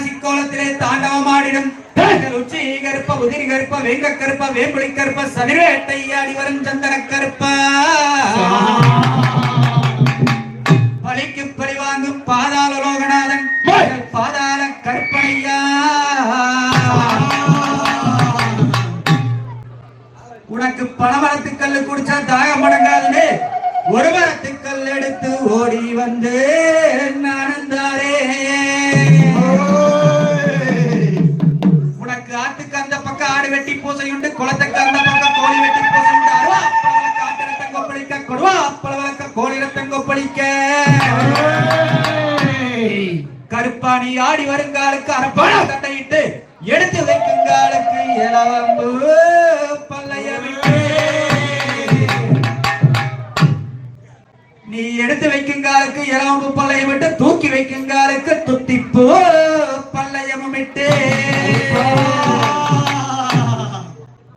மாசி கோலத்திலே தாண்டவமாடிடும் உச்சி கருப்ப உதிரி கருப்ப வேங்க கருப்ப வேம்புலி கருப்ப சதிரேட்டை ஆடி வரும் சந்தன கருப்ப பலிக்கு பலி வாங்கும் பாதாள லோகநாதன் பாதாள கருப்பனையா உனக்கு பணமரத்து கல்லு குடிச்சா தாகம் அடங்காதுன்னு ஒரு மரத்து கல் எடுத்து ஓடி வந்து நானந்தாரே உனக்கு ஆட்டுக்கு அந்த பக்கம் ஆடு வெட்டி பூசை உண்டு குளத்துக்கு அந்த பக்கம் கோழி வெட்டி பூசை உண்டு அருவா அப்பளவளக்க ஆட்டு ரத்தம் கொப்பளிக்க கொடுவா அப்பளவளக்க கோழி ரத்தம் கொப்பளிக்க கருப்பாணி ஆடி வருங்காலுக்கு அரப்பான தட்டையிட்டு எடுத்து வைக்குங்காலுக்கு இளவம்பு பல்லைய விட்டு நீ எடுத்து வைக்குங்காலுக்கு இளவம்பு பல்லைய விட்டு தூக்கி வைக்குங்காலுக்கு துத்திப்போ பல்லையமும் விட்டு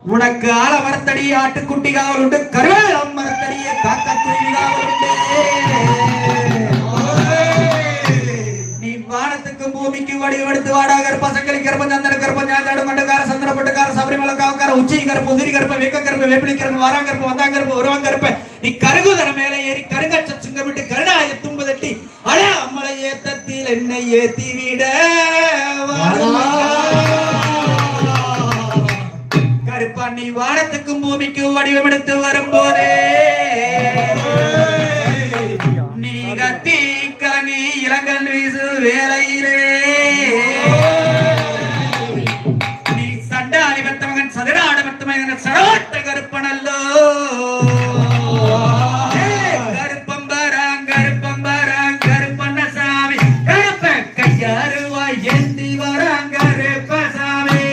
உனக்கு ஆழ மரத்தடி ஆட்டுக்குட்டி காவல் உண்டு கருவேலம் மரத்தடிய காக்கா குருவி காவல் உண்டு நீ வானத்துக்கு பூமிக்கு வடிவெடுத்து வாடாகர் பசங்களி கருப்ப சந்தன கருப்ப ஞாதாடு மண்டகார சந்திர பட்டுக்கார சபரிமலை காவக்கார உச்சி கருப்பு உதிரி கருப்பு வெக்க கருப்பு வேப்பிலி கருப்பு வாராங்கருப்பு வந்தாங்கருப்பு உருவங்கருப்பு நீ கருகுதர மேலே ஏறி கருங்கச்ச சுங்க விட்டு கருணாய தும்பு தட்டி அழ அம்மலை ஏத்தத்தில் என்னை ஏத்தி விட கருப்பா நீ வானத்துக்கும் பூமிக்கும் வடிவமெடுத்து வரும்போதே நீ கத்தி கலங்கி இளங்கல் வீசு வேலையிலே நீ சண்ட அணிபத்த மகன் சதுர ஆடபத்த மகன் சடவாட்ட கருப்பனல்லோ கருப்பம்பராங் கருப்பண்ணசாமி கருப்ப கையாறுவாய் ஏந்தி வராங்க Karuppasamy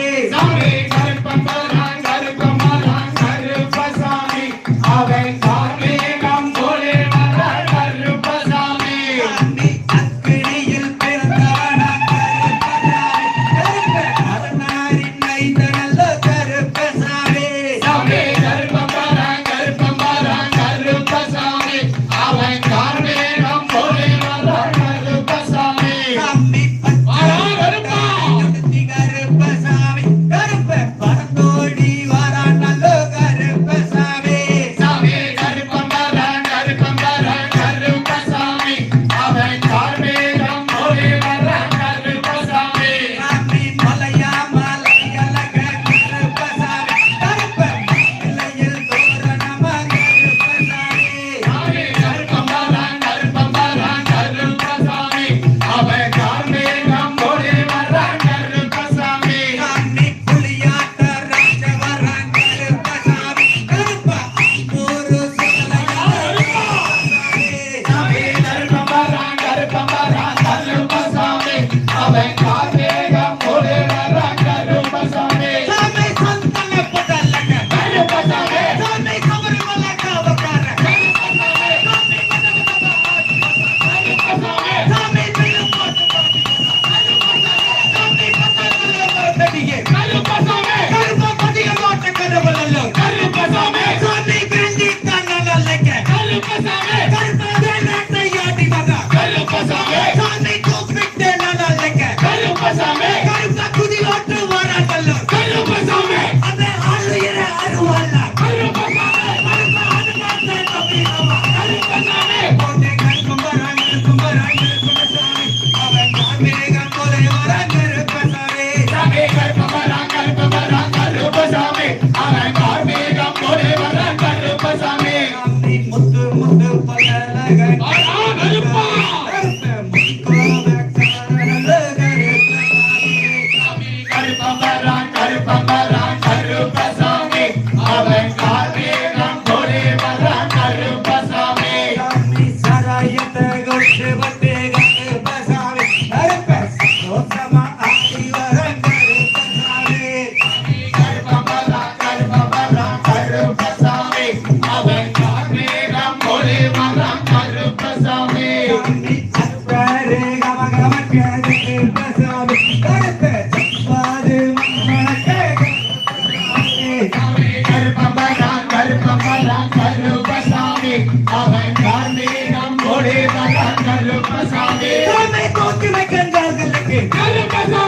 Kami ko kinagandagal lagi.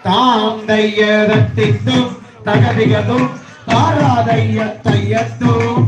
தாம் தையத்தும் தகதிகதும் தாராதைய தையத்தும்